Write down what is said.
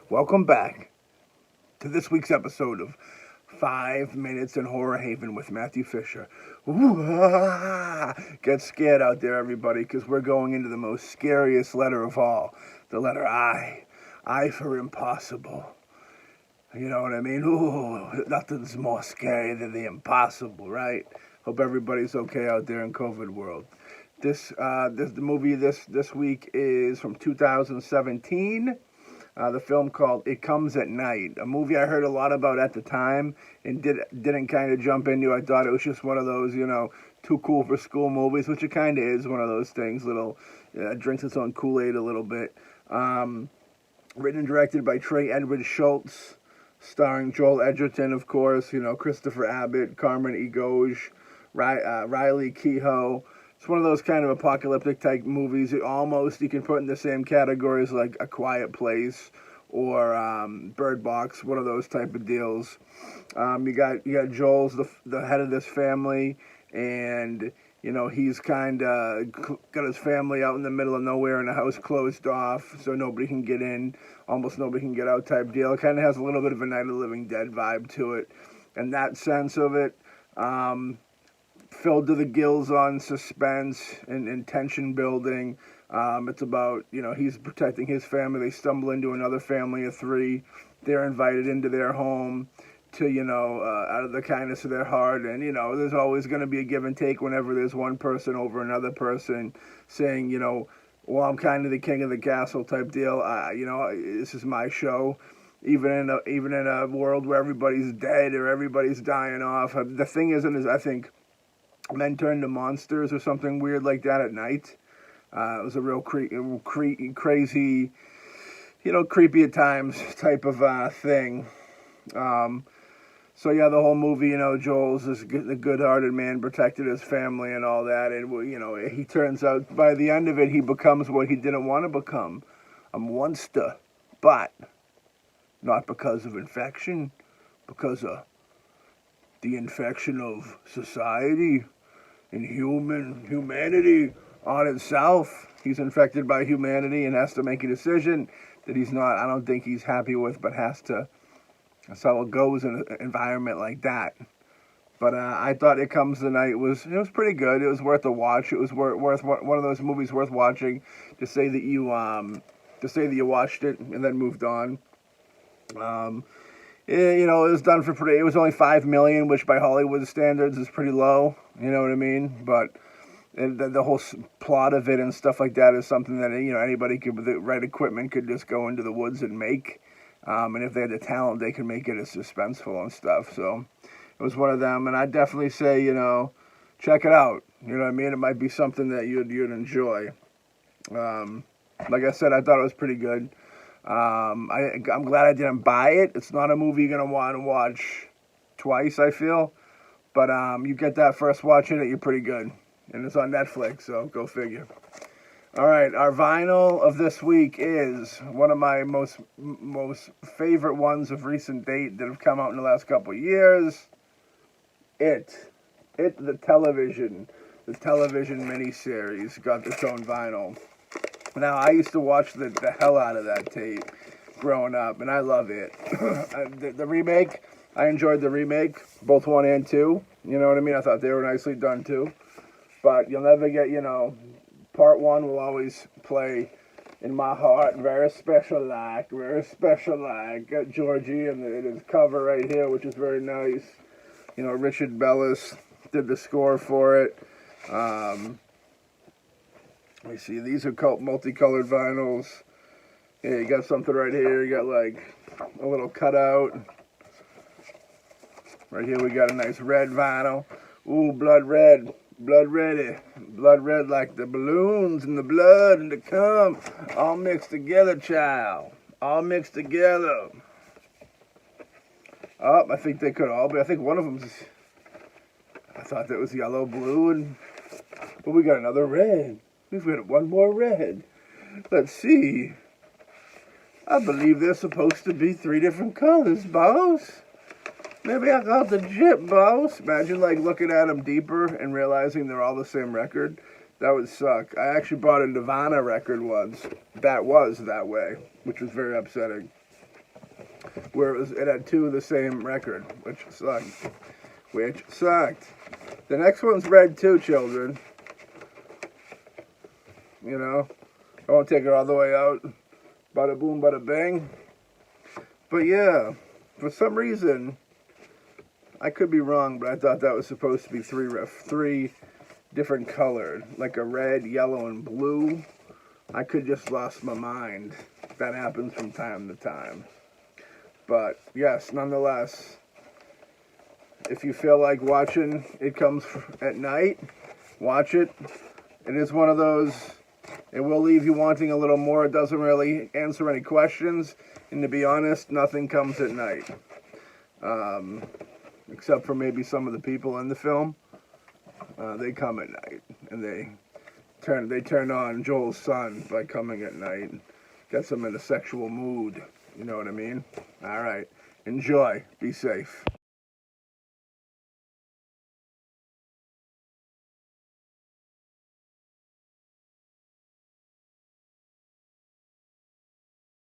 Welcome back to this week's episode of 5 Minutes in Horror Haven with Matthew Fisher. Get scared out there, everybody, because we're going into the most scariest letter of all. The letter I. I for impossible. You know what I mean? Ooh, nothing's more scary than the impossible, right? Hope everybody's okay out there in COVID world. The movie this week is from 2017. The film called It Comes at Night, a movie I heard a lot about at the time and didn't kind of jump into. I thought it was just one of those, too cool for school movies, which it kind of is one of those things. Drinks its own Kool-Aid a little bit. Written and directed by Trey Edward Schultz, starring Joel Edgerton, of course. Christopher Abbott, Carmen Egoge, Riley Keough. It's one of those kind of apocalyptic type movies. You can put in the same categories like A Quiet Place or Bird Box, one of those type of deals. You got Joel's the head of this family, and he's kind of got his family out in the middle of nowhere in a house closed off, so nobody can get in, almost nobody can get out type deal. It kind of has a little bit of a Night of the Living Dead vibe to it, and that sense of it. Filled to the gills on suspense and tension building. It's about, he's protecting his family. They stumble into another family of three. They're invited into their home to, out of the kindness of their heart. And, there's always going to be a give and take whenever there's one person over another person saying, well, I'm kind of the king of the castle type deal. This is my show. Even in a world where everybody's dead or everybody's dying off. The thing is I think men turn to monsters or something weird like that at night. It was a real crazy, creepy at times type of thing. So yeah, the whole movie, Joel's this good-hearted man, protected his family and all that, and he turns out by the end of it, he becomes what he didn't want to become, a monster, but not because of infection, because of the infection of society and humanity on itself. He's infected by humanity and has to make a decision that I don't think he's happy with, but has to. That's how it goes in an environment like that. But I thought It Comes the Night was pretty good. It was worth a watch. It was worth one of those movies worth watching to say that you watched it and then moved on. It was done for it was only $5 million, which by Hollywood standards is pretty low. You know what I mean? But the whole plot of it and stuff like that is something that anybody could, with the right equipment, could just go into the woods and make. And if they had the talent, they could make it as suspenseful and stuff. So it was one of them, and I'd definitely say check it out. You know what I mean? It might be something that you'd enjoy. Like I said, I thought it was pretty good. I'm glad I didn't buy it. It's not a movie you're gonna want to watch twice, I feel. But you get that first watching it, you're pretty good. And it's on Netflix, so go figure. All right, our vinyl of this week is one of my most favorite ones of recent date that have come out in the last couple of years. The television miniseries got its own vinyl. Now, I used to watch the hell out of that tape growing up, and I love it. The remake, I enjoyed the remake, both 1 and 2. You know what I mean? I thought they were nicely done, too. But you'll never get, part 1 will always play in my heart, very special like. Got Georgie and his cover right here, which is very nice. Richard Bellis did the score for it. Let me see, these are multicolored vinyls. Yeah, you got something right here. You got like a little cutout. Right here we got a nice red vinyl. Ooh, blood red. Blood red like the balloons and the blood and the cum. All mixed together, child. All mixed together. Oh, I think they could all be. I think one of them's, I thought that was yellow, blue, and, but we got another red. We've got one more red. Let's see. I believe they're supposed to be 3 different colors, boss. Maybe I got the jip, boss. Imagine, looking at them deeper and realizing they're all the same record. That would suck. I actually bought a Nirvana record once that was that way, which was very upsetting. where it had 2 of the same record, which sucked. The next one's red too, children. You know, I won't take it all the way out. Bada boom, bada bang. But yeah, for some reason, I could be wrong, but I thought that was supposed to be 3 different colored, like a red, yellow, and blue. I could just lost my mind. That happens from time to time. But yes, nonetheless, if you feel like watching It Comes at Night, watch it. It is one of those, it will leave you wanting a little more. It doesn't really answer any questions. And to be honest, nothing comes at night. Except for maybe some of the people in the film. They come at night. And they turn on Joel's son by coming at night. Gets him in a sexual mood. You know what I mean? Alright. Enjoy. Be safe.